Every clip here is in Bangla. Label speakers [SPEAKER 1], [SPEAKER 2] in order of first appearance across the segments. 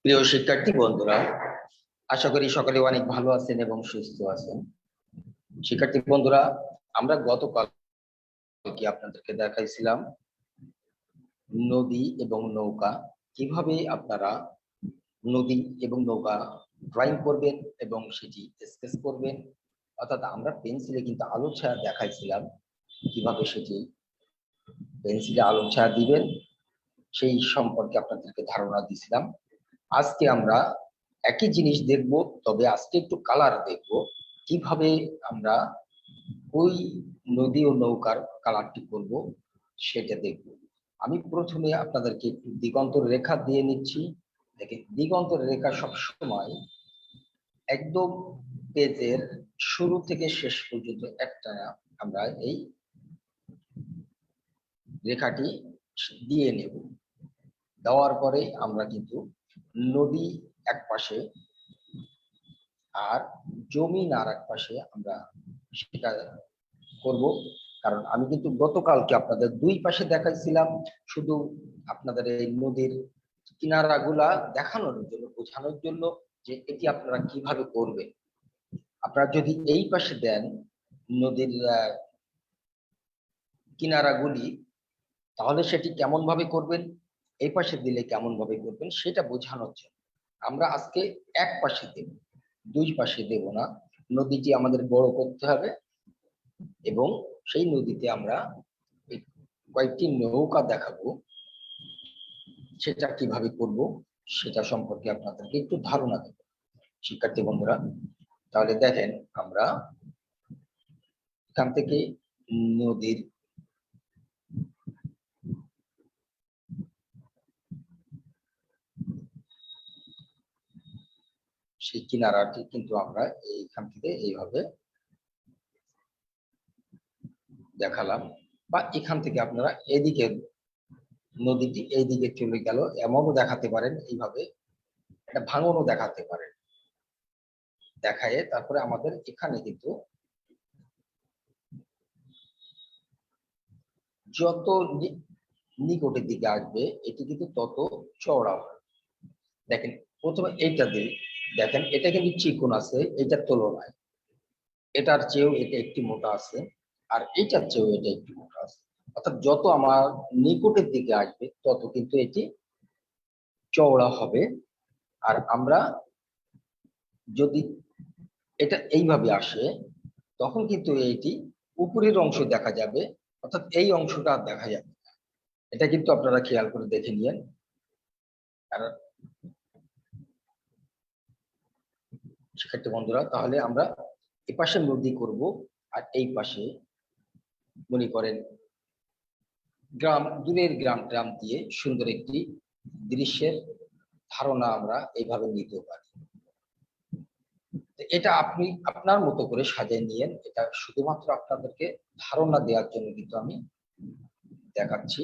[SPEAKER 1] প্রিয় শিক্ষার্থী বন্ধুরা, আশা করি সকলে অনেক ভালো আছেন এবং সুস্থ আছেন। শিক্ষার্থী বন্ধুরা, আমরা গতকাল কি আপনাদেরকে দেখাইছিলাম নদী এবং নৌকা কিভাবে আপনারা নদী এবং নৌকা ড্রয়িং করবেন এবং সেটি স্কেচ করবেন। অর্থাৎ আমরা পেন্সিলে কিন্তু আলো ছায়া দেখাইছিলাম কিভাবে সেটি পেন্সিলে আলো ছায়া দিবেন সেই সম্পর্কে আপনাদেরকে ধারণা দিয়েছিলাম। আজকে আমরা একই জিনিস দেখব, তবে আজকে একটু কালার দেখব কিভাবে আমরা ওই নদী ও নৌকার কালারটি করব সেটা দেখব। আমি প্রথমে আপনাদেরকে একটু দিগন্তর রেখা দিয়ে নিচ্ছি। দেখেন, দিগন্তর রেখা সবসময় একদম পেজের শুরু থেকে শেষ পর্যন্ত একটা আমরা এই রেখাটি দিয়ে নেব। দেওয়ার পরে আমরা কিন্তু নদী এক পাশে আর জমিন আর এক পাশে আমরা সেটা করব। কারণ আমি কিন্তু গতকালকে আপনাদের দুই পাশে দেখাইছিলাম, শুধু আপনাদের এই নদীর কিনারাগুলা দেখানোর জন্য, বোঝানোর জন্য যে এটি আপনারা কিভাবে করবেন। আপনারা যদি এই পাশে দেন নদীর কিনারাগুলি, তাহলে সেটি কেমন ভাবে করবেন, এই পাশে দিলে কেমন ভাবে করবেন সেটা বোঝানোর জন্য আমরা আজকে এক পাশে দেব, দুই পাশে দেব না। নদীটি আমাদের বড় করতে হবে এবং সেই নদীতে আমরা কয়েকটি নৌকা দেখাবো। সেটা কিভাবে করব সেটা সম্পর্কে আপনাদেরকে একটু ধারণা দেব শিক্ষার্থী বন্ধুরা। তাহলে দেখেন, আমরা এখান থেকে নদীর সেই কিনারাটি কিন্তু আমরা এইখান থেকে এইভাবে দেখালাম, বা এখান থেকে আপনারা এদিকে নদীটি এইদিকে চলে গেল এমনও দেখাতে পারেন, এইভাবে একটা ভাঙনও দেখাতে পারেন। দেখায় তারপরে আমাদের এখানে কিন্তু যত নিকটের দিকে আসবে এটি কিন্তু তত চওড়া হবে। দেখেন, প্রথমে এইটা দিই, দেখেন এটা কিন্তু চিকন আছে এটার তুলনায়, এটার চেয়েও এটা একটি মোটা আছে, আর এটার চেয়েও এটা একটু মোটা আছে। অর্থাৎ যত আমার নিকটের দিকে আসবে তত কিন্তু এটি চওড়া হবে। আর আমরা যদি এটা এইভাবে আসে তখন কিন্তু এইটি উপরের অংশ দেখা যাবে, অর্থাৎ এই অংশটা দেখা যাবে। এটা কিন্তু আপনারা খেয়াল করে দেখে নিয়েন। আর শিক্ষার্থী বন্ধুরা, তাহলে আমরা এই পাশে নদী করব আর এই পাশে মনে করেন গ্রাম, দূরের গ্রাম ট্রাম দিয়ে সুন্দর একটি দৃশ্যের ধারণা আমরা এইভাবে নিতে পারি। এটা আপনি আপনার মতো করে সাজিয়ে নিয়েন, এটা শুধুমাত্র আপনাদেরকে ধারণা দেওয়ার জন্য কিন্তু আমি দেখাচ্ছি।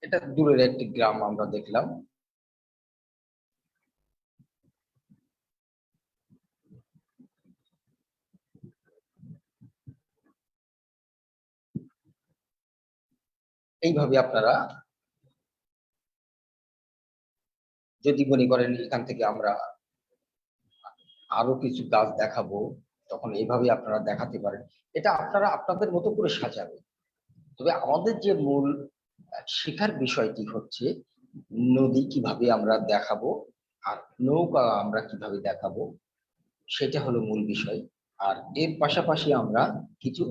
[SPEAKER 1] এটা দূরের একটি গ্রাম আমরা দেখলাম। এইভাবে আপনারা যদি মনে করেন এখান থেকে আমরা আরো কিছু গাছ দেখাবো, তখন এইভাবে আপনারা দেখাতে পারেন। এটা আপনারা আপনাদের মতো করে সাজাবেন। তবে আমাদের যে মূল শেখার বিষয়টি হচ্ছে নদী কিভাবে আমরা দেখাবো আর নৌকা আমরা কিভাবে দেখাবো, সেটা হলো মূল বিষয়। আর এর পাশাপাশি আমরা কিছু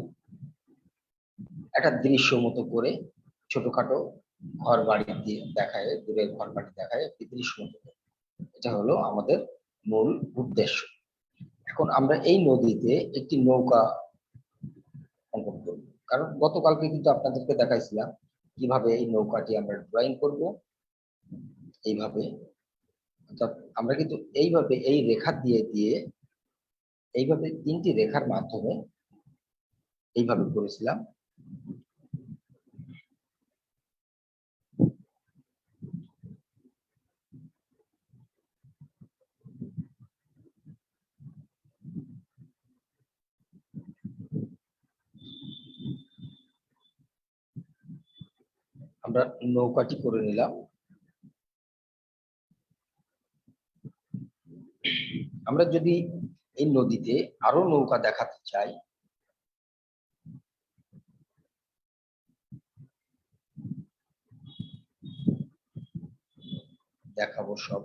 [SPEAKER 1] একটা দৃশ্য মতো করে ছোটখাটো ঘর বাড়ি দিয়ে দেখায়, দূরের ঘর বাড়ি দেখায় একটি দৃশ্য মতো করে। এটা হলো আমাদের মূল উদ্দেশ্য। এখন আমরা এই নদীতে একটি নৌকা অঙ্কন করব, কারণ গতকালকে কিন্তু আপনাদেরকে দেখাইছিলাম কিভাবে এই নৌকাটি আমরা ড্রয়িং করব। এইভাবে, অর্থাৎ আমরা কিন্তু এইভাবে এই রেখা দিয়ে দিয়ে এইভাবে তিনটি রেখার মাধ্যমে এইভাবে করেছিলাম। আমরা নৌকাটি করে নিলাম। আমরা যদি এই নদীতে আরো নৌকা দেখাতে চাই, দেখাবো সব।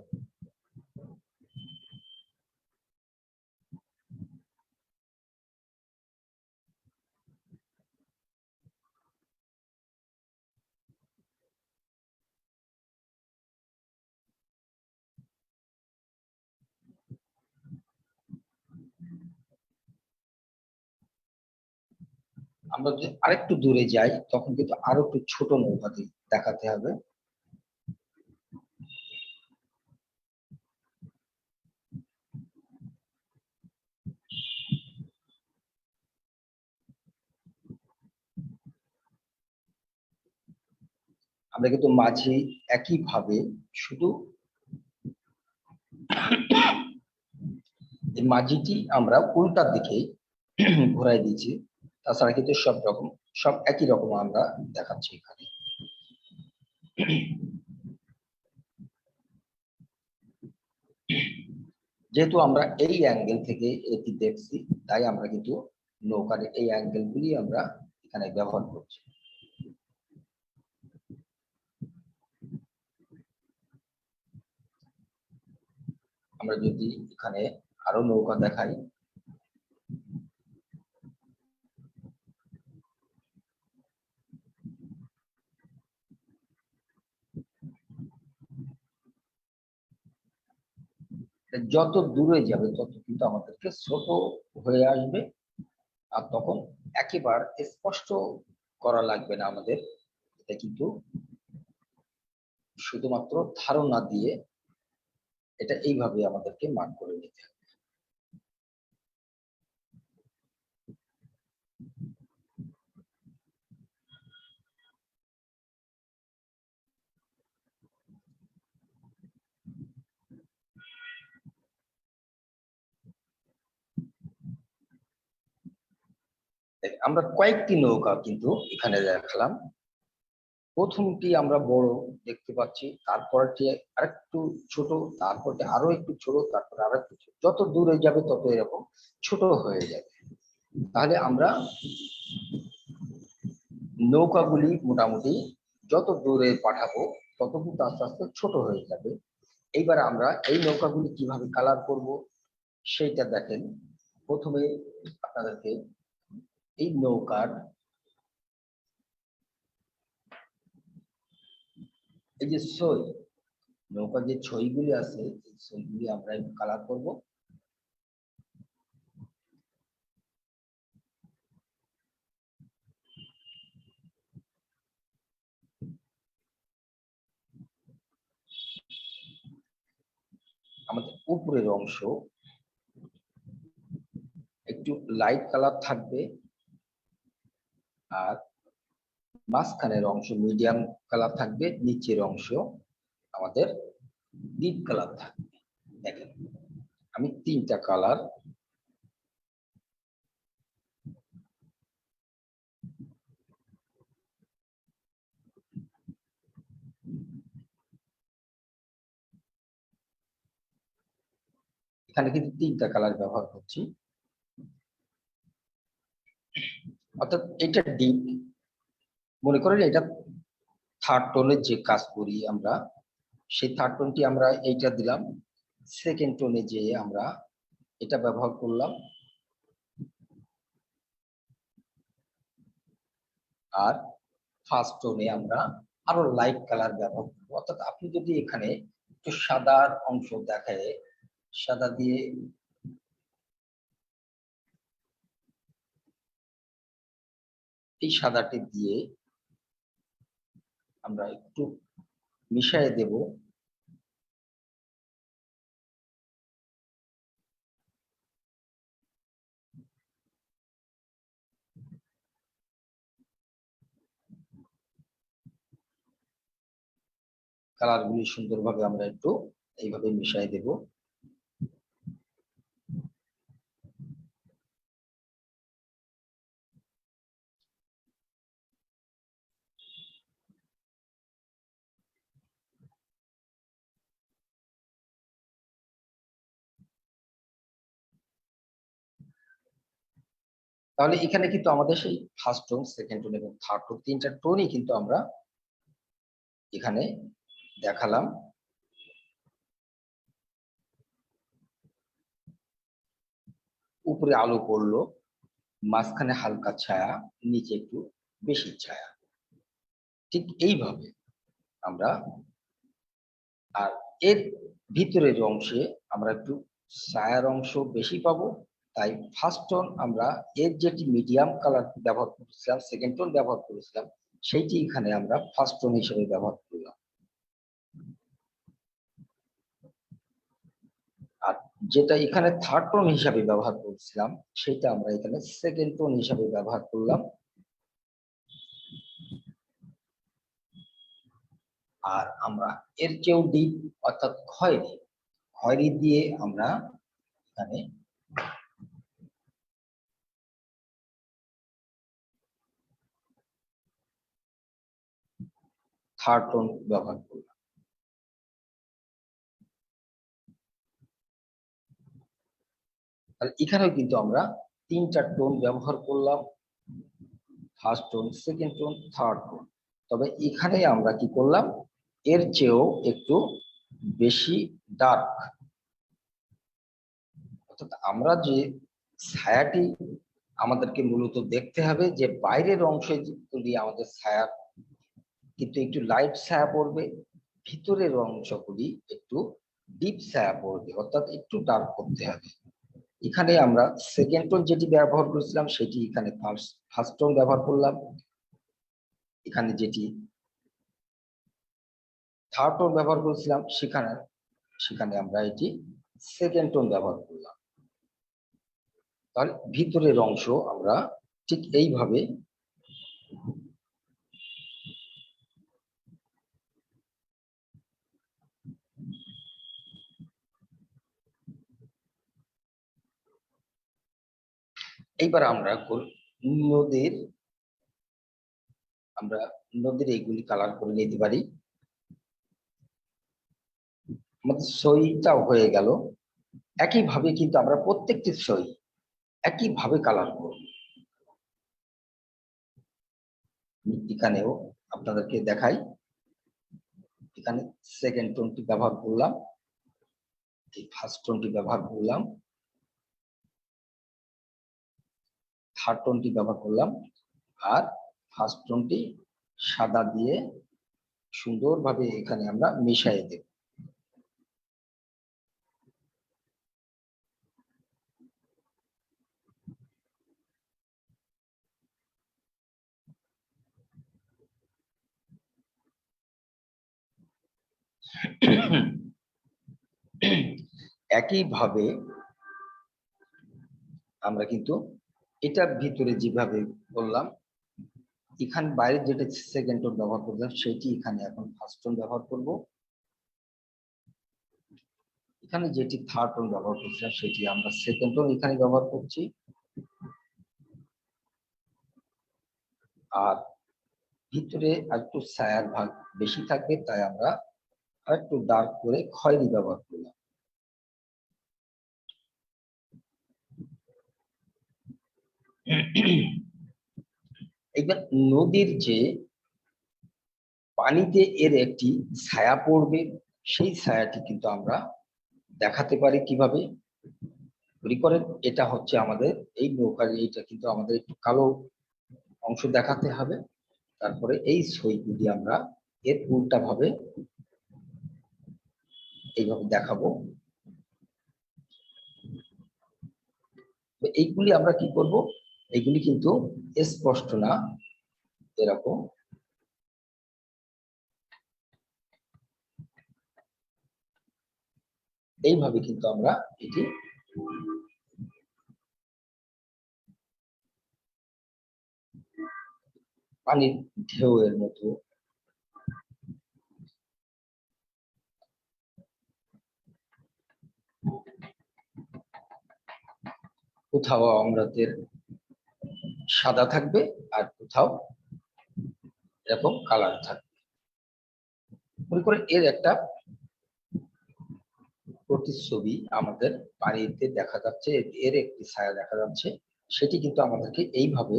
[SPEAKER 1] আমরা যদি আরেকটু দূরে যাই তখন কিন্তু আরো একটু ছোট নৌকা দেখাতে হবে। আমরা কিন্তু মাঝে একইভাবে শুধু এই মাঝিটি আমরা উল্টার দিকে ঘোরাই দিয়েছি, তাছাড়া কিন্তু সব একই রকম আমরা দেখাচ্ছি এখানে। যেহেতু আমরা এই অ্যাঙ্গেল থেকে এটি দেখছি, তাই আমরা কিন্তু নৌকার এই অ্যাঙ্গেল গুলি আমরা এখানে ব্যবহার করছি। আমরা যদি এখানে আরো নৌকা দেখাই, যত দূরে যাবে তত কিন্তু আমাদেরকে ছোট হয়ে আসবে, আর তখন একেবারে স্পষ্ট করা লাগবে না আমাদের। এটা কিন্তু শুধুমাত্র ধারণা দিয়ে এটা এইভাবে আমাদেরকে মান করে নিতে হবে। আমরা কয়েকটি নৌকা কিন্তু এখানে দেখালাম। প্রথমটি আমরা বড় দেখতে পাচ্ছি, তারপরটি আরেকটু ছোট, তারপরটি আরো একটু ছোট, তারপর আরো একটু ছোট। যত দূরে যাবে তত এরকম ছোট হয়ে যাবে। তাহলে আমরা নৌকাগুলি মোটামুটি যত দূরে পাঠাবো তত কিন্তু আস্তে আস্তে ছোট হয়ে যাবে। এইবার আমরা এই নৌকাগুলি কিভাবে কালার করব সেইটা দেখেন। প্রথমে আপনাদেরকে এই নৌকার এই যে ছই, নৌকার যে ছইগুলি আছে এই ছইগুলি আমরা একটু কালার করব। আমাদের উপরের অংশ একটু লাইট কালার থাকবে, আর মাঝখানের অংশ মিডিয়াম কালার থাকবে, নিচের অংশ আমাদের ডিপ কালার থাকবে। দেখেন আমি তিনটা কালার এখানে কিন্তু তিনটা কালার ব্যবহার করছি। অর্থাৎ এটা ডিপ, মনে করেন এটা থার্ড টোনের যে কাজ করি আমরা, সেই থার্ড টোনটি আমরা এইটা দিলাম। সেকেন্ড টোনে যে আমরা এটা ব্যবহার করলাম, আর ফার্স্ট টোনে আমরা আরো লাইট কালার ব্যবহার করবো। অর্থাৎ আপনি যদি এখানে একটু সাদার অংশ দেখায়, সাদা দিয়ে এই সাদাটি দিয়ে আমরা একটু মিশিয়ে দেব। কালার গুলি সুন্দরভাবে আমরা একটু এইভাবে মিশিয়ে দেব। তাহলে এখানে কিন্তু আমাদের সেই ফার্স্ট টোন, সেকেন্ড টোন এবং থার্ড টোন, তিনটা টোনই কিন্তু আমরা এখানে দেখালাম। উপরে আলো পড়লো, মাঝখানে হালকা ছায়া, নিচে একটু বেশি ছায়া, ঠিক এইভাবে আমরা। আর এর ভিতরের অংশে আমরা একটু ছায়ার অংশ বেশি পাবো, তাই ফার্স্ট টোন আমরা এর যেটি মিডিয়াম কালার ব্যবহার করেছিলাম, সেকেন্ড টোন ব্যবহার করেছিলাম, সেইটি এখানে আমরা ফার্স্ট টোন হিসেবে ব্যবহার করলাম। আর যেটা এখানে থার্ড টোন হিসাবে ব্যবহার করছিলাম, সেটা আমরা এখানে সেকেন্ড টোন হিসাবে ব্যবহার করলাম। আর আমরা এর চেয়েও ডিপ অর্থাৎ খয়েরি, খয়েরি দিয়ে আমরা এখানে থার্ড টোন ব্যবহার করলাম। তাহলে এখানেও কিন্তু আমরা তিনটা টোন ব্যবহার করলাম, first tone, second tone, third tone. তবে এখানে আমরা কি করলাম, এর চেয়েও একটু বেশি ডার্ক, অর্থাৎ আমরা যে ছায়াটি আমাদেরকে মূলত দেখতে হবে যে বাইরের অংশে যদি আমাদের ছায়া কিন্তু একটু লাইট ছায়া পড়বে, ভিতরের অংশগুলি একটু ডিপ ছায়া পড়বে, অর্থাৎ একটু ডার্ক করতে হবে। এখানে আমরা সেকেন্ড টোন যেটি ব্যবহার করেছিলাম সেটি এখানে ফার্স্ট টোন ব্যবহার করলাম, এখানে যেটি থার্ড টোন ব্যবহার করেছিলাম সেখানে সেখানে আমরা এটি সেকেন্ড টোন ব্যবহার করলাম। তাহলে ভিতরের অংশ আমরা ঠিক এইভাবে এইবার আমরা নদীর আমরা নদীর এইগুলি কালার করে নিতে পারি। আমাদের সইটাও হয়ে গেল। একইভাবে কিন্তু আমরা প্রত্যেকটি সই একইভাবে কালার করব। এখানেও আপনাদেরকে দেখাই, এখানে সেকেন্ড টোনটি ব্যবহার করলাম, এই ফার্স্ট টোনটি ব্যবহার করলাম, থার্ড টোনটি ব্যবহার করলাম, আর ফার্স্ট টোনটি সাদা দিয়ে সুন্দরভাবে এখানে আমরা মিশিয়ে দেব। একইভাবে আমরা কিন্তু এটার ভিতরে যেভাবে বললাম, এখানে বাইরে যেটা সেকেন্ড টোন ব্যবহার করলাম সেটি এখানে এখন ফার্স্ট টোন ব্যবহার করব, এখানে যেটি থার্ড টোন ব্যবহার করছিলাম সেটি আমরা সেকেন্ড টোন এখানে ব্যবহার করছি। আর ভিতরে একটু ছায়ার ভাগ বেশি থাকবে, তাই আমরা আরেকটু ডার্ক করে খয়েরি ব্যবহার করলাম। এইবার নদীর যে পানিতে এর একটি ছায়া পড়বে, সেই ছায়াটি কিন্তু আমরা দেখাতে পারি কিভাবে। মনে করেন এটা হচ্ছে আমাদের এই নৌকার, এইটা কিন্তু আমাদের একটু কালো অংশ দেখাতে হবে। তারপরে এই সইগুলি আমরা এর উল্টা ভাবে এইভাবে দেখাবো। এইগুলি আমরা কি করব, এইগুলি কিন্তু স্পষ্ট না, এরকম এইভাবে কিন্তু আমরা এটি পানির ঢেউয়ের মতো কোথাও আমাদের সাদা থাকবে আর কোথাও এরকম কালার থাকবে। মনে করে এর একটা প্রতিচ্ছবি আমাদের পানিতে দেখা যাচ্ছে, এর একটি ছায়া দেখা যাচ্ছে, সেটি কিন্তু আমাদেরকে এইভাবে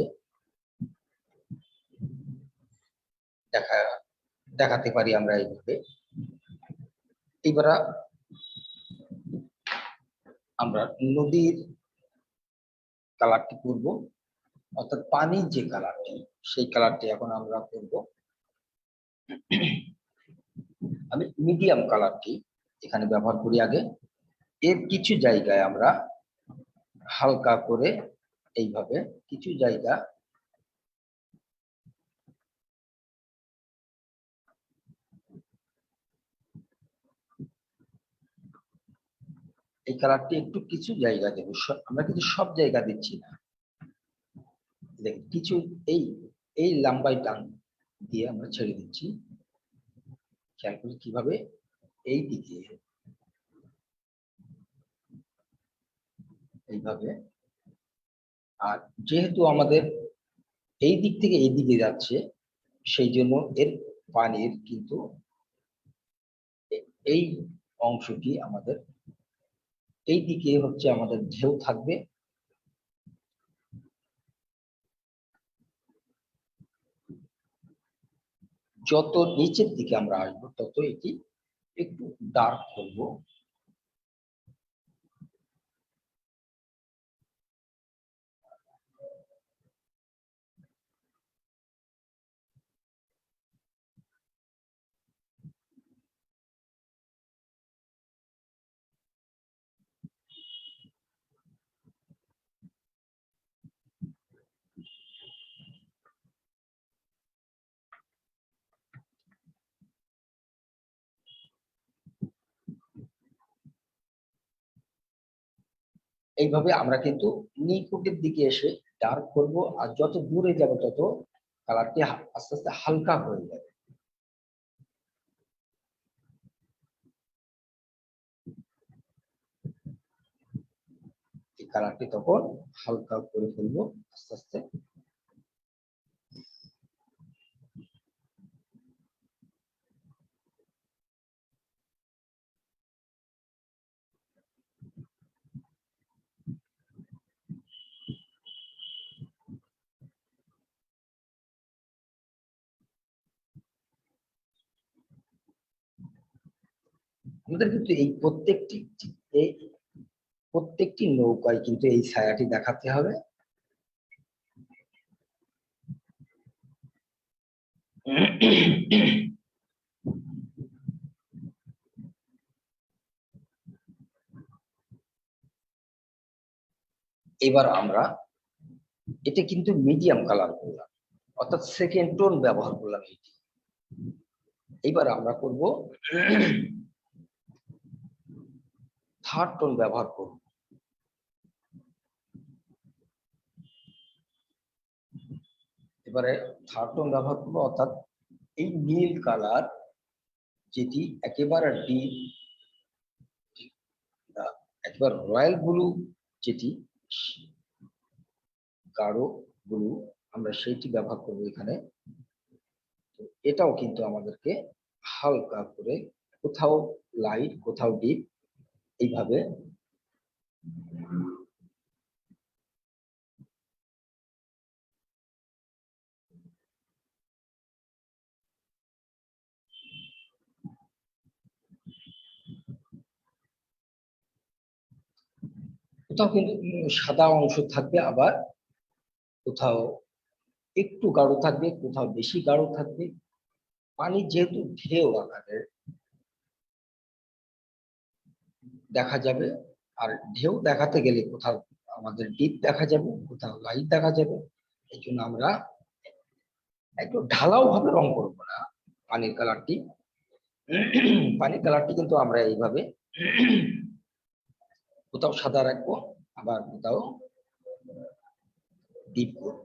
[SPEAKER 1] দেখাতে পারি আমরা এইভাবে। এবার আমরা নদীর কালারটি করব, অর্থাৎ পানির যে কালারটি সেই কালারটি এখন আমরা করব। আমি মিডিয়াম কালারটি এখানে ব্যবহার করি আগে। এর কিছু জায়গায় আমরা হালকা করে এইভাবে কিছু জায়গা এই কালারটি একটু কিছু জায়গা দেব, আমরা কিন্তু সব জায়গা দিচ্ছি না। কিছু এই এই লম্বাই টান দিয়ে আমরা ছেড়ে দিচ্ছি। খেয়াল করি কিভাবে এই দিকে এইভাবে। আর যেহেতু আমাদের এই দিক থেকে এই দিকে যাচ্ছে, সেই জন্য এর পানির কিন্তু এই অংশটি আমাদের এই দিকে হচ্ছে আমাদের ঢেউ থাকবে। যত নিচের দিকে আমরা আসবো তত এটি একটু ডার্ক করব। এইভাবে আমরা কিন্তু নিকুটের দিকে এসে ডার্ক করব, আর যত দূরে যাব তত কালারটি আস্তে আস্তে হালকা হয়ে যাবে। এই কালারটি তখন হালকা করে ফেলবো আস্তে আস্তে। আমাদের কিন্তু এই প্রত্যেকটি নৌকায় কিন্তু এই ছায়াটি দেখাতে হবে। এবার আমরা এটা কিন্তু মিডিয়াম কালার করলাম, অর্থাৎ সেকেন্ড টোন ব্যবহার করলাম এটি। এবার আমরা করব থার্ড টোন ব্যবহার করব। এবারে থার্ড টোন ব্যবহার করবো, অর্থাৎ এই নীল কালার যেটি একেবারে ডিপ, একেবারে রয়্যাল ব্লু যেটি গাঢ় ব্লু, আমরা সেইটি ব্যবহার করব এখানে। এটাও কিন্তু আমাদেরকে হালকা করে কোথাও লাইট কোথাও ডিপ এইভাবে কোথাও কিন্তু সাদা অংশ থাকবে, আবার কোথাও একটু গাঢ় থাকবে, কোথাও বেশি গাঢ় থাকবে। পানি যেহেতু ঢেউ আকারে দেখা যাবে, আর ঢেউ দেখাতে গেলে কোথাও আমাদের ডিপ দেখা যাবে, কোথাও লাইট দেখা যাবে। এই জন্য আমরা একটু ঢালাও ভাবে রং করবো না পানির কালারটি। পানির কালারটি কিন্তু আমরা এইভাবে কোথাও সাদা রাখবো, আবার কোথাও ডিপ করবো।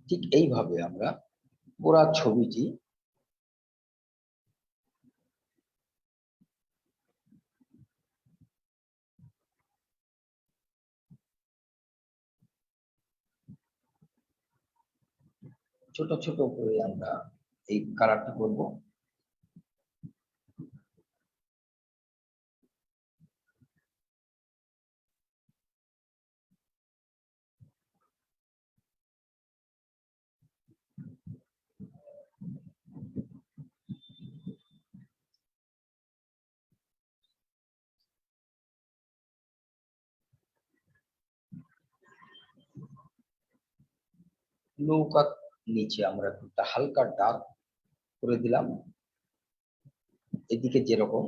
[SPEAKER 1] ঠিক এইভাবে আমরা পুরা ছবিটি ছোট ছোট করে আমরা এই কালারটি করব। নৌকার নিচে আমরা একটু হালকা ডার্ক করে দিলাম, এদিকে যেরকম।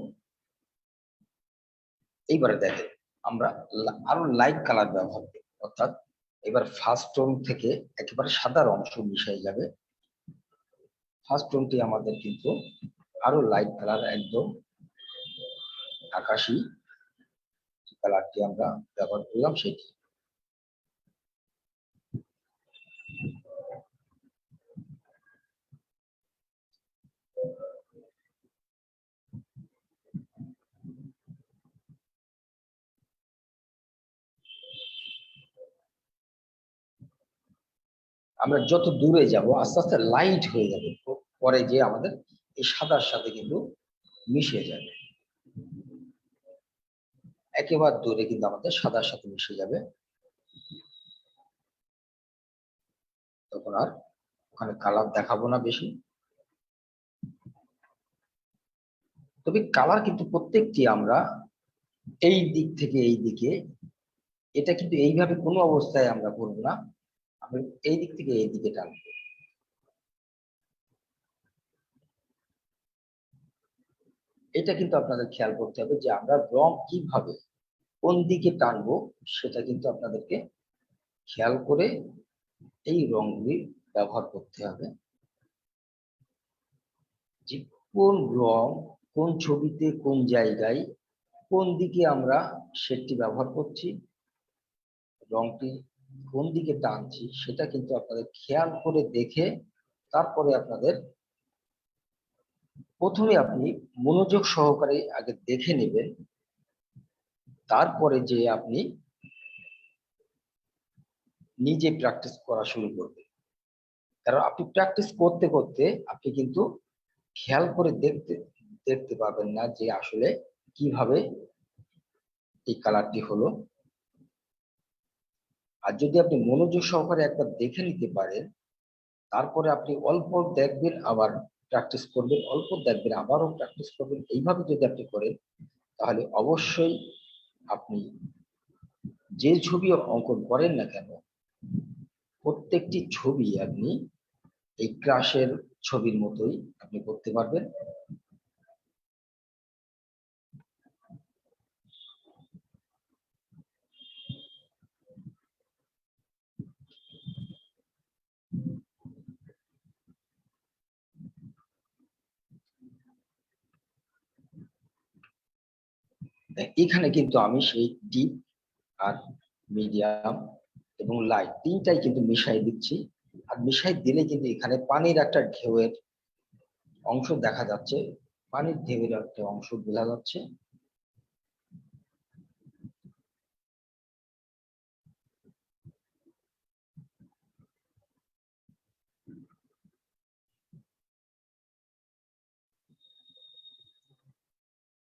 [SPEAKER 1] এইবারে দেখেন আমরা আরো লাইট কালার ব্যবহার করি, অর্থাৎ এবার ফার্স্ট টোন থেকে একেবারে সাদার অংশ মিশে যাবে। ফার্স্ট টোনটি আমাদের কিন্তু আরো লাইট কালার, একদম আকাশি কালারটি আমরা ব্যবহার করলাম সেটি। আমরা যত দূরে যাব আস্তে আস্তে লাইট হয়ে যাবে, পরে যে আমাদের এই সাদার সাথে কিন্তু মিশে যাবে। একেবারে দূরে কিন্তু আমাদের সাদার সাথে মিশে যাবে, তখন আর ওখানে কালার দেখাবো না বেশি। তবে কালার কিন্তু প্রত্যেকটি আমরা এই দিক থেকে এই দিকে, এটা কিন্তু এইভাবে কোনো অবস্থায় আমরা করবো না, আমরা এই দিক থেকে এই দিকে টানবো। এটা কিন্তু আপনাদের খেয়াল করতে হবে যে আমরা রং কিভাবে কোন দিকে টানবো, সেটা কিন্তু আপনাদেরকে খেয়াল করে এই রংগুলি ব্যবহার করতে হবে। যে কোন রং কোন ছবিতে কোন জায়গায় কোন দিকে আমরা সেটি ব্যবহার করছি, রংটি কোন দিকে টানছি, সেটা কিন্তু আপনাদের খেয়াল করে দেখে তারপরে আপনাদের প্রথমে আপনি মনোযোগ সহকারে আগে দেখে নেবেন, তারপরে যে আপনি নিজে প্র্যাকটিস করা শুরু করবেন। কারণ আপনি প্র্যাকটিস করতে করতে আপনি কিন্তু খেয়াল করে দেখতে দেখতে পাবেন না যে আসলে কিভাবে এই কালারটি হলো। আর যদি আপনি মনোযোগ সহকারে একবার দেখে নিতে পারেন, তারপরে আপনি অল্প দেখবেন আবার প্র্যাকটিস করবেন, অল্প দেখবেন আবারও প্র্যাকটিস করবেন, এইভাবে যদি আপনি করেন তাহলে অবশ্যই আপনি যে ছবি অঙ্কন করেন না কেন, প্রত্যেকটি ছবি আপনি এই ক্রাশের ছবির মতোই আপনি করতে পারবেন। এখানে কিন্তু আমি সেই ডিপ আর মিডিয়াম এবং লাইট তিনটাই কিন্তু মিশাই দিচ্ছি। আর মিশাই দিলে কিন্তু এখানে পানির একটা ঢেউয়ের অংশ দেখা যাচ্ছে, পানির ঢেউয়ের একটা অংশ বোঝা যাচ্ছে।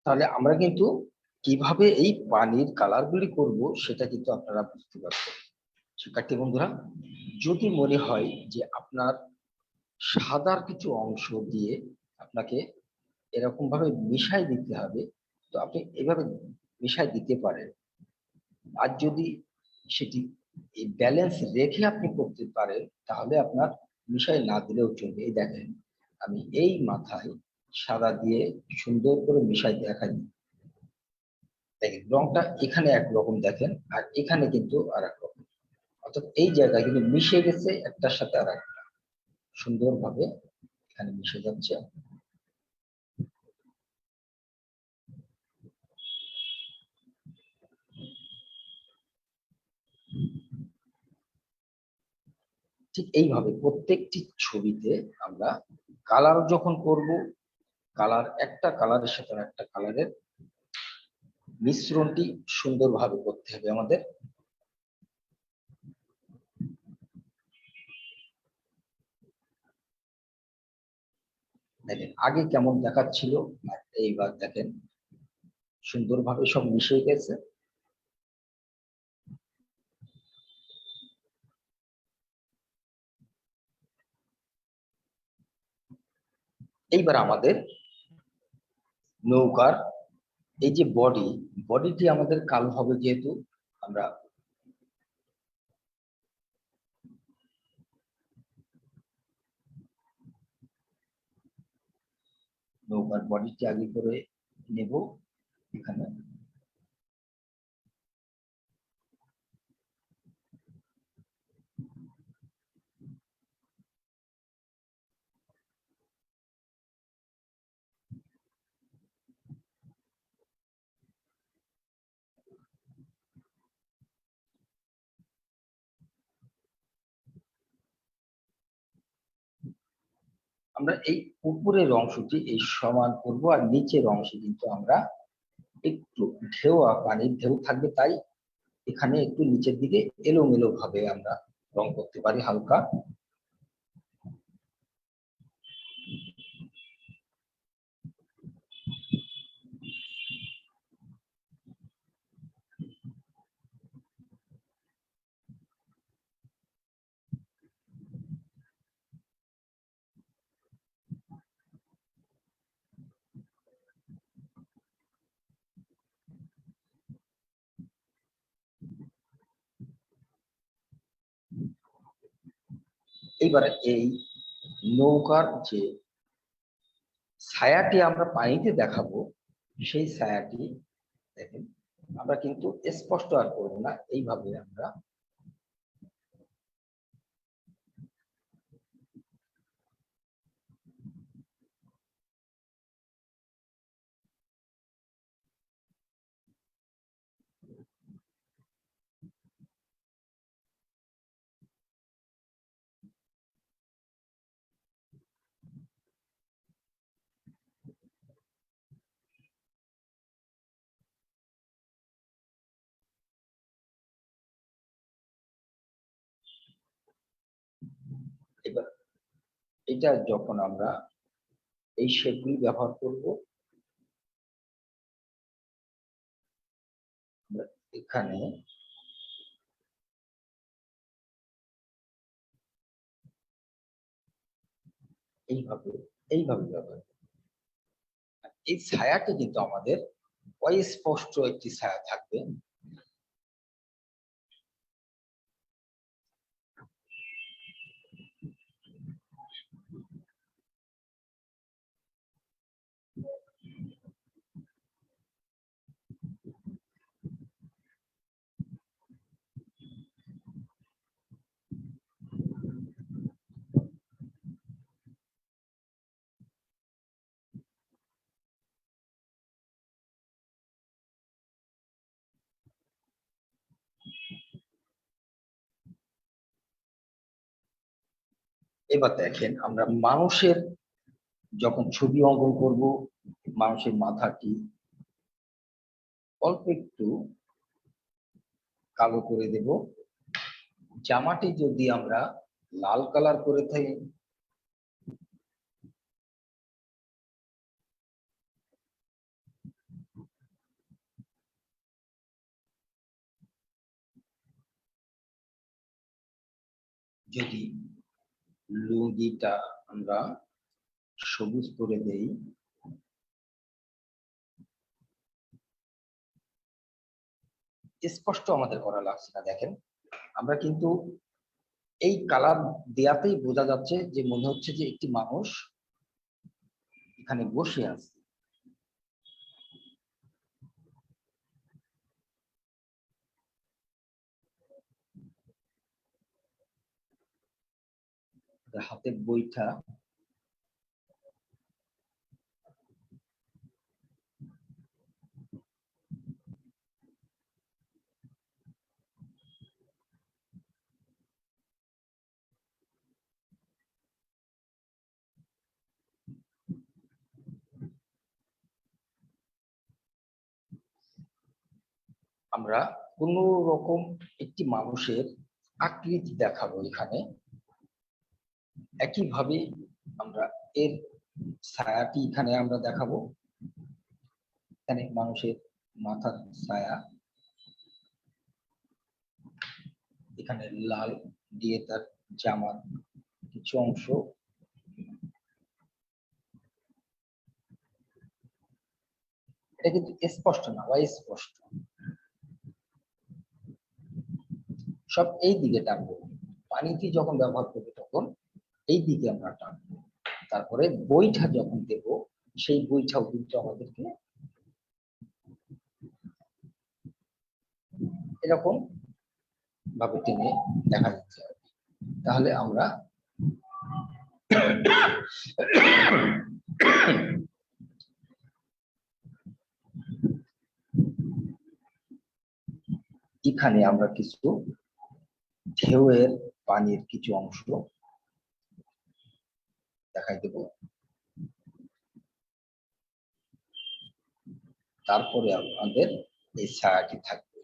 [SPEAKER 1] তাহলে আমরা কিন্তু কিভাবে এই পানির কালার গুলি করবো সেটা কিন্তু আপনারা বুঝতে পারবেন। শিক্ষার্থী বন্ধুরা, যদি মনে হয় যে আপনার সাদার কিছু অংশ দিয়ে আপনাকে এরকম ভাবে মিশাই দিতে হবে, তো আপনি এভাবে মিশাই দিতে পারেন। আর যদি সেটি এই ব্যালেন্স রেখে আপনি করতে পারেন, তাহলে আপনার মিশাই না দিলেও চলবে। এই দেখেন আমি এই মাথায় সাদা দিয়ে সুন্দর করে মিশাই দেখাই, দেখেন রংটা এখানে একরকম দেখেন আর এখানে কিন্তু আর এক রকম, অর্থাৎ এই জায়গায় কিন্তু মিশে গেছে একটার সাথে আর একটা, সুন্দরভাবে এখানে মিশে যাচ্ছে। ঠিক এইভাবে প্রত্যেকটি ছবিতে আমরা কালার যখন করব, কালার একটা কালারের সাথে একটা কালারের মিশ্রণটি সুন্দরভাবে করতে হবে আমাদের। দেখেন আগে কেমন দেখাচ্ছিল আর এইবার দেখেন সুন্দরভাবে সব মিশে গেছে। এইবার আমাদের নৌকার এই যে বডিটি আমাদের কালো হবে, যেহেতু আমরা নৌকার বডিটি আগে করে নেব এখানে। আমরা এই উপরের অংশটি এই সমান করব, আর নিচের অংশে কিন্তু আমরা একটু পানির ঢেউ থাকবে, তাই এখানে একটু নিচের দিকে এলোমেলো ভাবে আমরা রং করতে পারি হালকা। এইবার এই নৌকার যে ছায়াটি আমরা পানিতে দেখাবো, সেই ছায়াটি দেখেন আমরা কিন্তু স্পষ্ট আর করবো না, এইভাবে আমরা এবার এটা যখন আমরা এই শেপগুলি ব্যবহার করব, আমরা এখানে এইভাবে এইভাবে ব্যবহার করব। এই ছায়াটি কিন্তু আমাদের অস্পষ্ট একটি ছায়া থাকবে। এবার দেখেন আমরা মানুষের যখন ছবি অঙ্কন করব, মানুষের মাথাটি অল্প একটু কালো করে দেব। জামাটি যদি আমরা লাল কালার করে থাকি, যদি লুঙ্গিটা আমরা সবুজ করে দেই, স্পষ্ট আমাদের করা লাগছে না। দেখেন আমরা কিন্তু এই কালার দেয়াতেই বোঝা যাচ্ছে যে মনে হচ্ছে যে একটি মানুষ এখানে বসে আছে। হাতে বইটা আমরা কোন রকম একটি মানুষের আকৃতি দেখাবো এখানে। একইভাবে আমরা এর ছায়াটি এখানে আমরা দেখাবো। এখানে মানুষের মাথার ছায়া, এখানে লাল দিয়ে তার জামার কিছু অংশ, এটা কিন্তু স্পষ্ট না বা স্পষ্ট, সব এই দিকে টানবো। পানিতে যখন ব্যবহার করবো তখন এই দিকে আমরা টানবো। তারপরে বইটা যখন দেব সেই বইটাও কিন্তু আমাদেরকে এরকম ভাবে টেনে দেখা দিতে হবে। তাহলে আমরা এখানে আমরা কিছু ঢেউয়ের পানির কিছু অংশ দেখাই দেব। তারপরে আমাদের এই ছায়াটি থাকবে।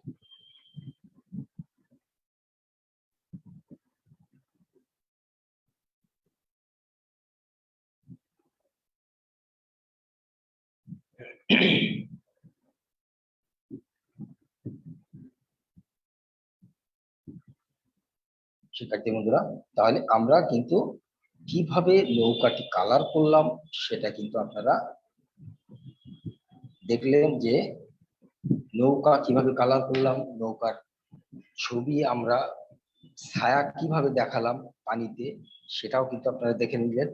[SPEAKER 1] শিক্ষার্থী বন্ধুরা, তাহলে আমরা কিন্তু কিভাবে নৌকাটি কালার করলাম সেটা কিন্তু আপনারা দেখলেন, যে নৌকা কিভাবে কালার করলাম, নৌকার ছবি আমরা ছায়া কিভাবে দেখালাম পানিতে, সেটাও কিন্তু আপনারা দেখে নিলেন।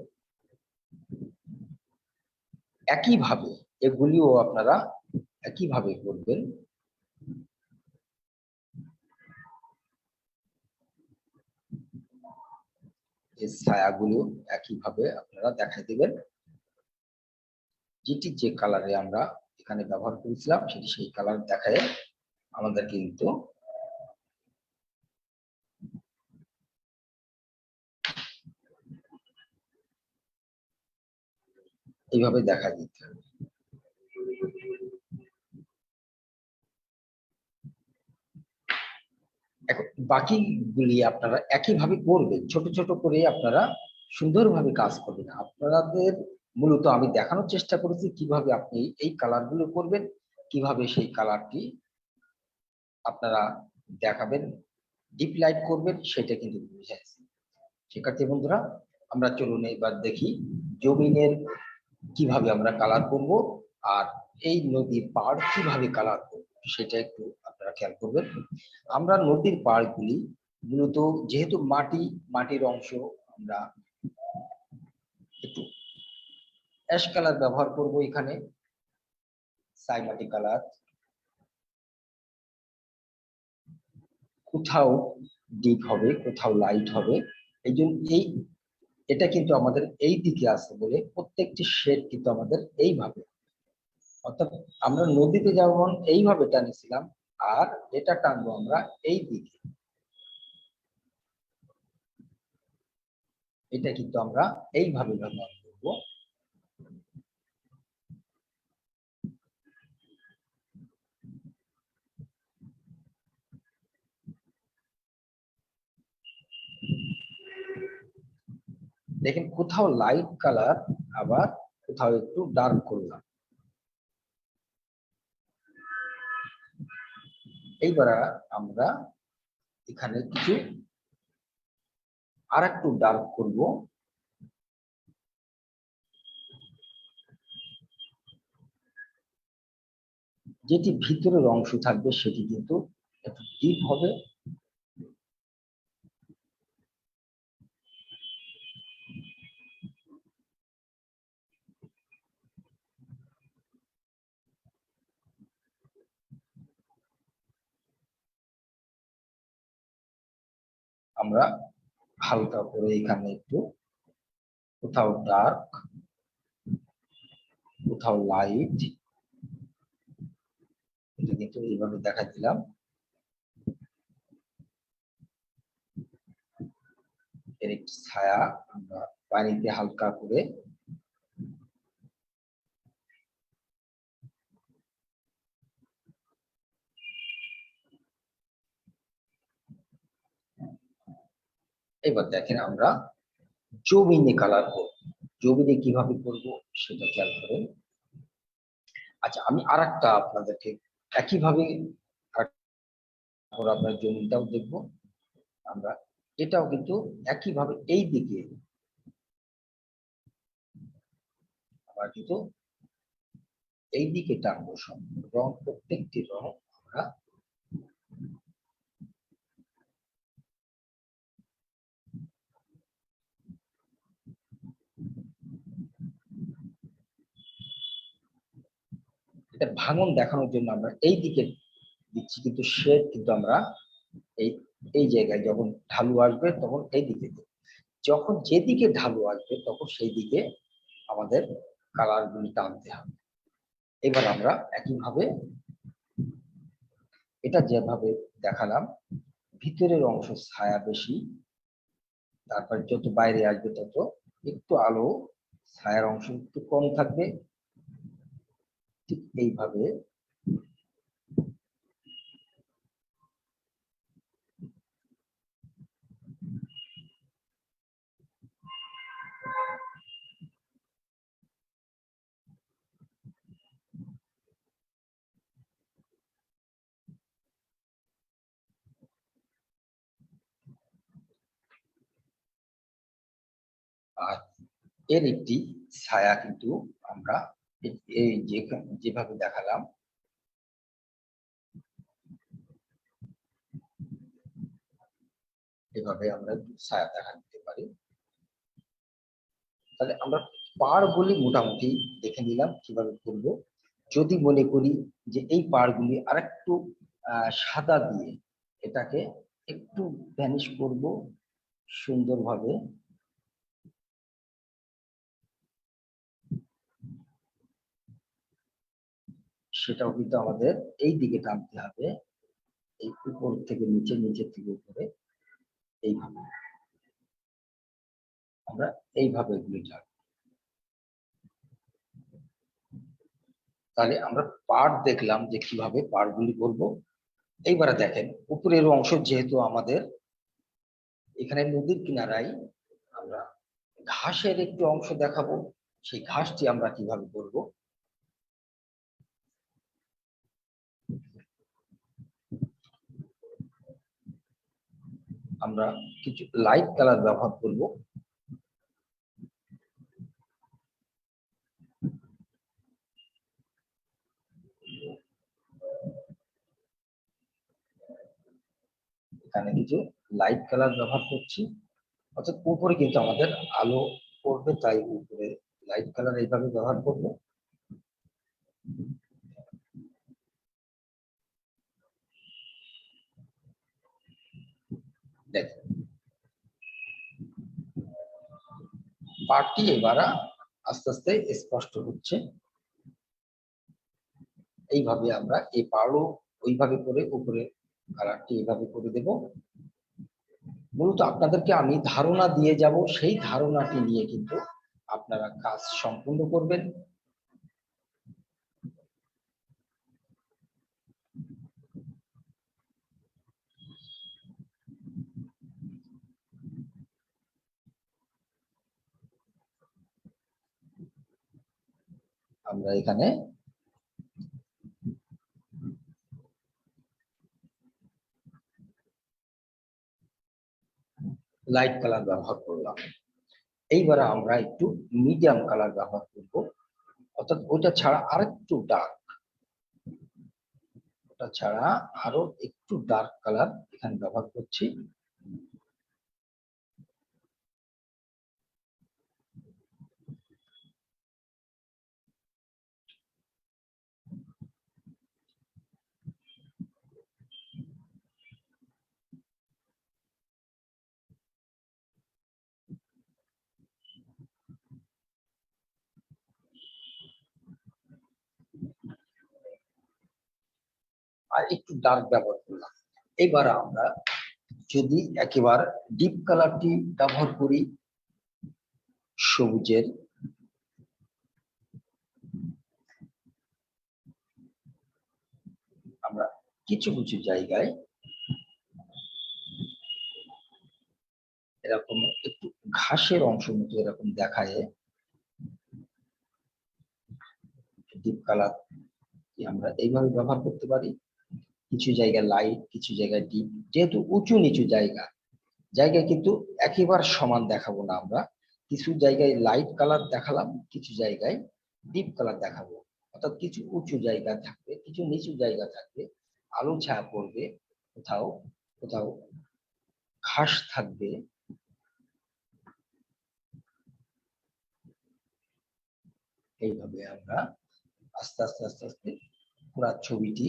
[SPEAKER 1] একইভাবে এগুলিও আপনারা একইভাবে করবেন। এই ছায়াগুলো একইভাবে আপনারা দেখাই দেবেন। যেটি যে কালারে আমরা এখানে ব্যবহার করেছিলাম সেটি সেই কালার দেখায় আমাদের কিন্তু এইভাবে দেখা দিতে হবে। এখন বাকিগুলি আপনারা একইভাবে করবেন, ছোট ছোট করে আপনারা সুন্দরভাবে কাজ করবেন। আপনাদের মূলত আমি দেখানোর চেষ্টা করেছি কিভাবে আপনি এই কালারগুলো করবেন, কিভাবে সেই কালারটি আপনারা দেখাবেন, ডিপ লাইট করবেন, সেটা কিন্তু বুঝাইছি। শিক্ষার্থী বন্ধুরা, আমরা চলুন এবার দেখি জমিনের কিভাবে আমরা কালার করব আর এই নদীর পাড় কিভাবে কালার করব সেটা একটু আপনারা খেয়াল করবেন। আমরা নদীর পাড়গুলি মূলত যেহেতু মাটির অংশ, আমরা একটু অ্যাশ কালার ব্যবহার করব। এখানে ছাই মাটি কালার, কোথাও ডিপ হবে কোথাও লাইট হবে। এই জন্য এটা কিন্তু আমাদের এই দিকে আছে বলে প্রত্যেকটি শেড কিন্তু আমাদের এইভাবে, অর্থাৎ আমরা নদীতে যেমন এইভাবে টানেছিলাম আর এটা টানবো আমরা এই দিকে, এটা কিন্তু আমরা এইভাবে ব্যবহার করব। দেখেন কোথাও লাইট কালার, আবার কোথাও একটু ডার্ক করলাম। এইবার আমরা এখানে কিছু আর একটু ডার্ক করব। যেটি ভিতরের অংশ থাকবে সেটি কিন্তু একটু ডিপ হবে। আমরা হালকা করে এখানে একটু কোথাও ডার্ক কোথাও লাইট, এটা কিন্তু এইভাবে দেখা দিলাম। এর একটি ছায়া আমরা পানিতে হালকা করে এবার দেখেন আমরা জমিনে কালার করব। জমিনে কিভাবে করব সেটা খেয়াল করেন। আচ্ছা, আমি আরেকটা আপনাদেরকে একইভাবে তারপর আপনার জমিটাও দেখবো আমরা। এটাও কিন্তু একইভাবে এই দিকে আমরা কিন্তু এই দিকে টানবো সব রং, প্রত্যেকটি রং আমরা এটা ভাঙন দেখানোর জন্য আমরা এই দিকে দিচ্ছি, কিন্তু শেড কিন্তু আমরা এই এই জায়গায় যখন ঢালু আসবে তখন এই দিকে দেব। যখন যেদিকে ঢালু আসবে তখন সেই দিকে আমাদের কালার গুলি টানতে হবে। এবার আমরা একইভাবে এটা যেভাবে দেখালাম, ভিতরের অংশ ছায়া বেশি, তারপর যত বাইরে আসবে তত একটু আলো, ছায়ার অংশ একটু কম থাকবে। ঠিক এইভাবে আর এর একটি ছায়া কিন্তু আমরা এই যেভাবে দেখালাম এভাবে আমরা ছায়া দেখা দিতে পারি। তাহলে আমরা পাড়গুলি মোটামুটি দেখে নিলাম কিভাবে করব। যদি মনে করি যে এই পাড়গুলি আরেকটু সাদা দিয়ে এটাকে একটু ভ্যানিশ করব সুন্দরভাবে, সেটাও কিন্তু আমাদের এই দিকে টানতে হবে, এই উপর থেকে নিচে, নিচের থেকে উপরে, এইভাবে আমরা এইভাবে এগুলি টানবো। তাহলে আমরা পাড় দেখলাম যে কিভাবে পাড়গুলি করব। এইবারে দেখেন উপরের অংশ যেহেতু আমাদের এখানে নদীর কিনারায়, আমরা ঘাসের একটু অংশ দেখাবো, সেই ঘাসটি আমরা কিভাবে করব। আমরা কিছু লাইট কালার ব্যবহার করব। এখানে কিছু লাইট কালার ব্যবহার করছি, অর্থাৎ উপরে কিন্তু আমাদের আলো পড়বে, তাই উপরে লাইট কালার এইভাবে ব্যবহার করব। দেখেন পার্টটি এবার আস্তে আস্তে স্পষ্ট হচ্ছে। এইভাবে আমরা এই পাড়ও ওইভাবে করে উপরে কালারটি এইভাবে করে দেব। মূলত আপনাদেরকে আমি ধারণা দিয়ে যাব, সেই ধারণাটি নিয়ে কিন্তু আপনারা কাজ সম্পূর্ণ করবেন। আমরা এখানে লাইট কালার ব্যবহার করলাম। এইবার আমরা একটু মিডিয়াম কালার ব্যবহার করব, অর্থাৎ ওটা ছাড়া আরেকটু ডার্ক, ওটা ছাড়া আরো একটু ডার্ক কালার এখানে ব্যবহার করছি। আর একটু ডার্ক ব্যবহার করলাম। এবার আমরা যদি একেবারে ডিপ কালারটি ব্যবহার করি, সবুজের, আমরা কিছু কিছু জায়গায় এরকম একটু ঘাসের অংশ মতো এরকম দেখায়, ডিপ কালার আমরা এইভাবে ব্যবহার করতে পারি। কিছু জায়গায় লাইট, কিছু জায়গায় ডিপ, যেহেতু উঁচু নিচু জায়গায় কিন্তু একেবারে সমান দেখাবো না আমরা। কিছু জায়গায় লাইট কালার দেখালাম, কিছু জায়গায় ডিপ কালার দেখাবো। অর্থাৎ কিছু উঁচু জায়গা থাকবে, কিছু নিচু জায়গা থাকবে, আলো ছায়া পড়বে, কোথাও কোথাও ঘাস থাকবে। এইভাবে আমরা আস্তে আস্তে আস্তে আস্তে পুরো ছবিটি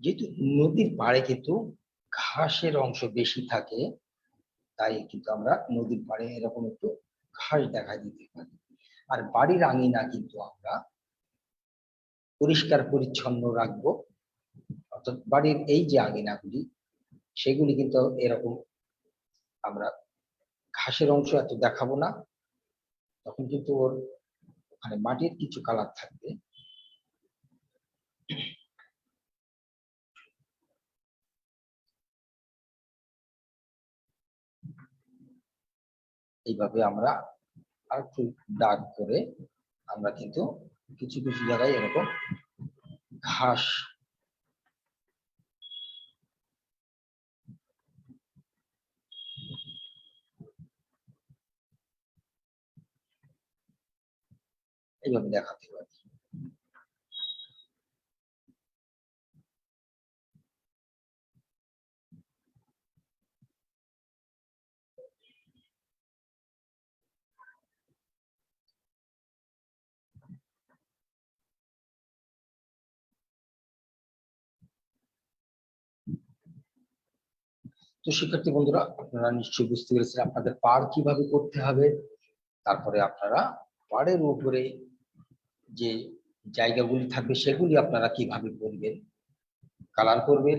[SPEAKER 1] যেহেতু নদীর পাড়ে কিন্তু ঘাসের অংশ বেশি থাকে, তাই কিন্তু আমরা নদীর পাড়ে এরকম একটু ঘাস দেখা দিতে পারি। আর বাড়ির আঙিনা কিন্তু আমরা পরিষ্কার পরিচ্ছন্ন রাখবো। অর্থাৎ বাড়ির এই যে আঙিনাগুলি, সেগুলি কিন্তু এরকম আমরা ঘাসের অংশ এত দেখাবো না। তখন কিন্তু ওর ওখানে মাটির কিছু কালার থাকবে। এইভাবে আমরা আর একটু ডার্ক করে আমরা কিন্তু কিছু কিছু জায়গায় এরকম ঘাস এইভাবে দেখাতে পারি। তো শিক্ষার্থী বন্ধুরা, আপনারা নিশ্চয়ই বুঝতে পেরেছেন আপনাদের পার কিভাবে করতে হবে। তারপরে আপনারা পাড়ের উপরে যে জায়গাগুলি থাকবে সেগুলি আপনারা কিভাবে করবেন, কালার করবেন,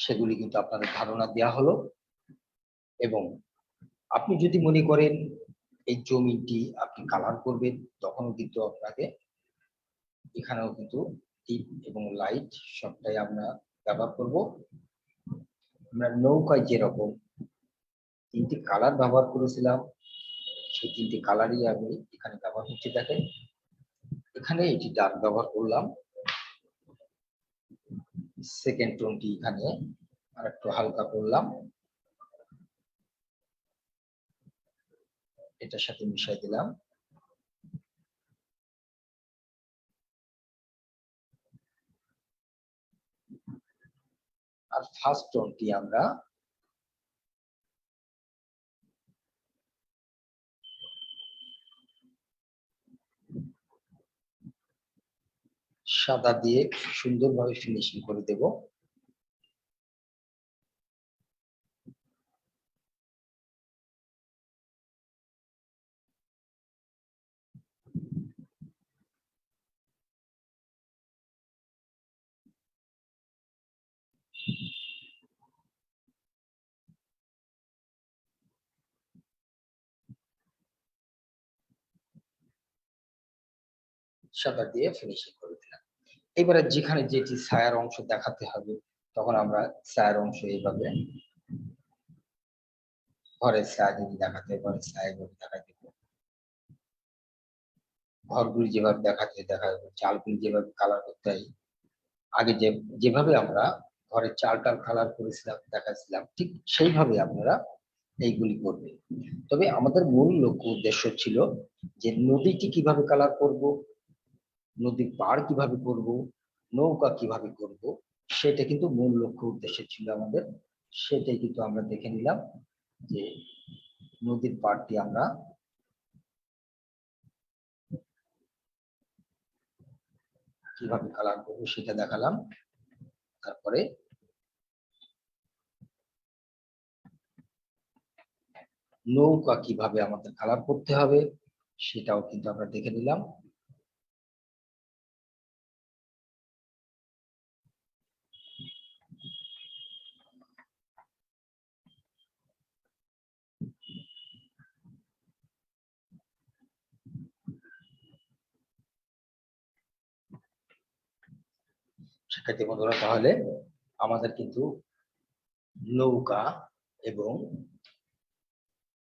[SPEAKER 1] সেগুলি কিন্তু আপনাদের ধারণা দেওয়া হলো। এবং আপনি যদি মনে করেন এই জমিটি আপনি কালার করবেন, তখনও কিন্তু আপনাকে এখানেও কিন্তু টিপ এবং লাইট সবটাই আমরা ব্যবহার করব। আমরা নৌকায় যেরকম তিনটি কালার ব্যবহার করেছিলাম, সেই তিনটি কালারই আমি এখানে ব্যবহার করছি। দেখেন এখানে এটি ডার্ক ব্যবহার করলাম, সেকেন্ড টোনটি এখানে আর একটু হালকা করলাম, এটার সাথে মিশাই দিলাম। আর ফার্স্ট টোনটি আমরা সাদা দিয়ে সুন্দরভাবে ফিনিশিং করে দেব। সাদা দিয়ে ফিনিশিং করে দিলাম। এবারে যেখানে যেটি ছায়ার অংশ দেখাতে হবে, তখন আমরা ছায়ার অংশ এইভাবে ঘরের ছায়া যদি দেখাতে হয় ঘরের ছায়া এভাবে দেখাই দেব, ঘরগুলি যেভাবে দেখাতে দেখা যাবে, চালগুলি যেভাবে কালার করতে হয় আগে যেভাবে আমরা ঘরের চালটাল কালার করেছিলাম দেখাচ্ছিলাম, ঠিক সেইভাবে আপনারা এইগুলি করবেন। তবে আমাদের মূল লক্ষ্য উদ্দেশ্য ছিল যে নদীটি কিভাবে কালার করব, নদীর পাড় কিভাবে করব, নৌকা কিভাবে করব, সেটা কিন্তু মূল লক্ষ্য উদ্দেশ্য ছিল আমাদের। সেটাই কিন্তু আমরা দেখে নিলাম যে নদীর পাড়টি আমরা কিভাবে কালার করবো সেটা দেখালাম। তারপরে নৌকা কিভাবে আমাদের কালার করতে হবে, সেটাও কিন্তু আমরা দেখে নিলাম। শিক্ষার্থী বন্ধুরা, তাহলে আমাদের কিন্তু নৌকা এবং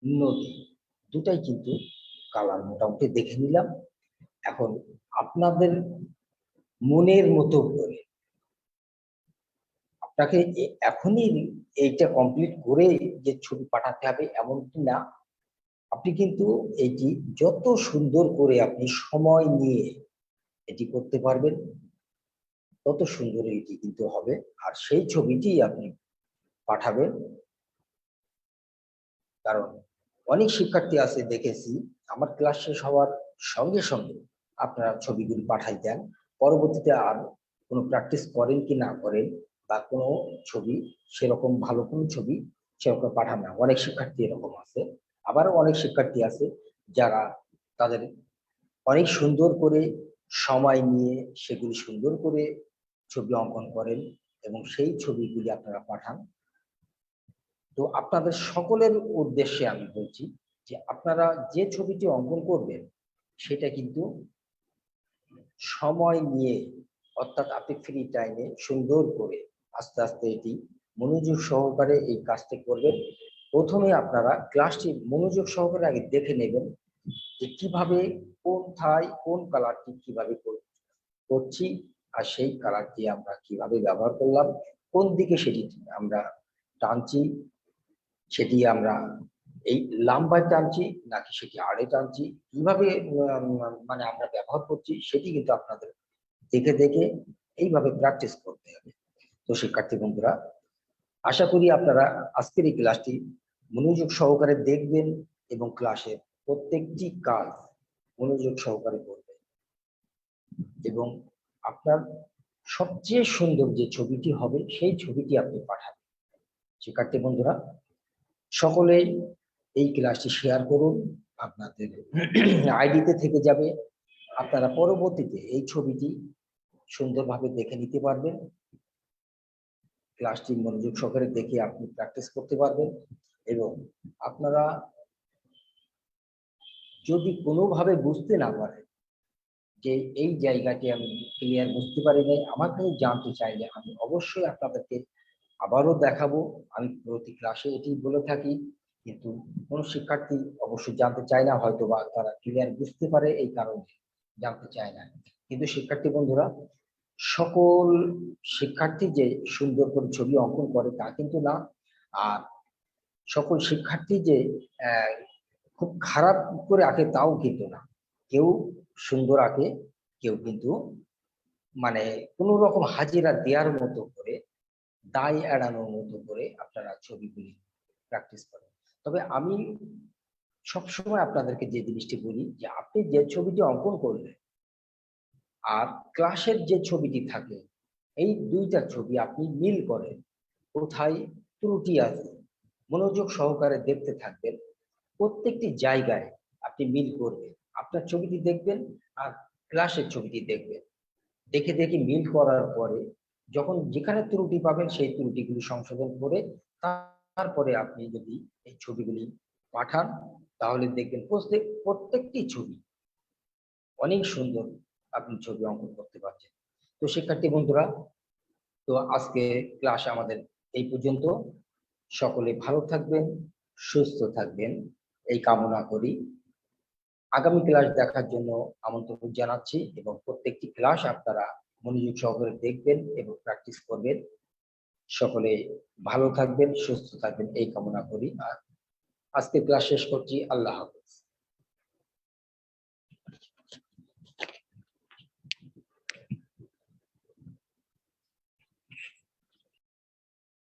[SPEAKER 1] নদী দুটাই কিন্তু কালার মোটামুটি দেখে নিলাম। এখন আপনাদের মনের মতো করে আপনাকে এখনই এইটা কমপ্লিট করে যে ছবি পাঠাতে হবে এমন কি না। আপনি কিন্তু এটি যত সুন্দর করে আপনি সময় নিয়ে এটি করতে পারবেন তত সুন্দর এটি কিন্তু হবে। আর সেই ছবিটি আপনি পাঠাবেন। কারণ অনেক শিক্ষার্থী আছে দেখেছি, আমার ক্লাস শেষ হওয়ার সঙ্গে সঙ্গে আপনারা ছবিগুলি পাঠাই দেন, পরবর্তীতে আর কোনো প্র্যাকটিস করেন কি না করেন বা কোনো ছবি সেরকম ভালো কোনো ছবি সেরকম পাঠান না। অনেক শিক্ষার্থী এরকম আছে। আবারও অনেক শিক্ষার্থী আছে যারা তাদের অনেক সুন্দর করে সময় নিয়ে সেগুলি সুন্দর করে ছবি অঙ্কন করেন এবং সেই ছবিগুলি আপনারা পাঠান। তো আপনাদের সকলের উদ্দেশ্যে আমি বলছি যে আপনারা যে ছবিটি অঙ্কন করবেন সেটা কিন্তু সময় নিয়ে, অর্থাৎ আপনি ফ্রি টাইমে সুন্দর করে আস্তে আস্তে এটি মনোযোগ সহকারে এই কাজটি করবেন। প্রথমে আপনারা ক্লাসটি মনোযোগ সহকারে আগে দেখে নেবেন যে কিভাবে কোথায় কোন কালারটি কিভাবে করছি আর সেই কালারটি আমরা কিভাবে ব্যবহার করলাম, কোন দিকে সেটি আমরা টানছি, সেটি আমরা এই লাম্বায় টানছি নাকি সেটি আড়ে টানছি, কিভাবে মানে আমরা ব্যবহার করছি সেটি কিন্তু আপনাদের দেখে দেখে এইভাবে প্র্যাকটিস করতে হবে। তো শিক্ষার্থী বন্ধুরা, আশা করি আপনারা আজকের এই ক্লাসটি মনোযোগ সহকারে দেখবেন এবং ক্লাসের প্রত্যেকটি কাজ মনোযোগ সহকারে করবেন এবং আপনার সবচেয়ে সুন্দর যে ছবিটি হবে সেই ছবিটি আপনি পাঠাবেন। শিক্ষার্থী বন্ধুরা, সকলেই এই ক্লাসটি শেয়ার করুন, আপনাদের আইডিতে থেকে যাবে। আপনারা পরবর্তীতে এই ছবিটি সুন্দরভাবে দেখে নিতে পারবেন। ক্লাসটি মনোযোগ সহকারে দেখে আপনি প্র্যাকটিস করতে পারবেন এবং আপনারা যদি কোনোভাবে বুঝতে না পারেন যে এই জায়গাটি আমি ক্লিয়ার বুঝতে পারি নাই, আমাকে জানতে চাইলে আমি অবশ্যই আপনাদেরকে আবারও দেখাবো। আমি প্রতি ক্লাসে এটি বলে থাকি, কিন্তু কোন শিক্ষার্থী অবশ্যই জানতে চায় না, হয়তো বা তারা ক্লিয়ার বুঝতে পারে এই কারণে জানতে চায় না। কিন্তু শিক্ষার্থী বন্ধুরা, সকল শিক্ষার্থী যে সুন্দর করে ছবি অঙ্কন করে তা কিন্তু না, আর সকল শিক্ষার্থী যে খুব খারাপ করে আঁকে তাও কিন্তু না। কেউ সুন্দর আঁকে, কেউ কিন্তু মানে কোন রকম হাজিরা দেওয়ার মতো করে, দায় এড়ানোর মতো করে আপনারা ছবিগুলি প্র্যাকটিস করেন। তবে আমি সবসময় আপনাদেরকে যে জিনিসটি বলি যে আপনি যে ছবিটি অঙ্কন করলেন আর ক্লাসের যে ছবিটি থাকে, এই দুইটা ছবি আপনি মিল করেন, কোথায় ত্রুটি আছে মনোযোগ সহকারে দেখতে থাকবেন। প্রত্যেকটি জায়গায় আপনি মিল করবেন, আপনার ছবিটি দেখবেন আর ক্লাসের ছবিটি দেখবেন, দেখে দেখে মিল করার পরে যখন যেখানে ত্রুটি পাবেন সেই ত্রুটিগুলি সংশোধন করে তারপরে আপনি যদি এই ছবিগুলি পাঠান তাহলে দেখবেন প্রত্যেকটি ছবি অনেক সুন্দর আপনি ছবি অঙ্কন করতে পারছেন। তো শিক্ষার্থী বন্ধুরা, তো আজকে ক্লাস আমাদের এই পর্যন্ত। সকলে ভালো থাকবেন, সুস্থ থাকবেন এই কামনা করি। আগামী ক্লাস দেখার জন্য আমন্ত্রণ জানাচ্ছি এবং প্রত্যেকটি ক্লাস আপনারা মনোযোগ সহকারে দেখবেন এবং প্র্যাকটিস করবেন। সকলে ভালো থাকবেন, সুস্থ থাকবেন এই কামনা করি। আর আজকে ক্লাস শেষ করছি। আল্লাহ হাফেজ।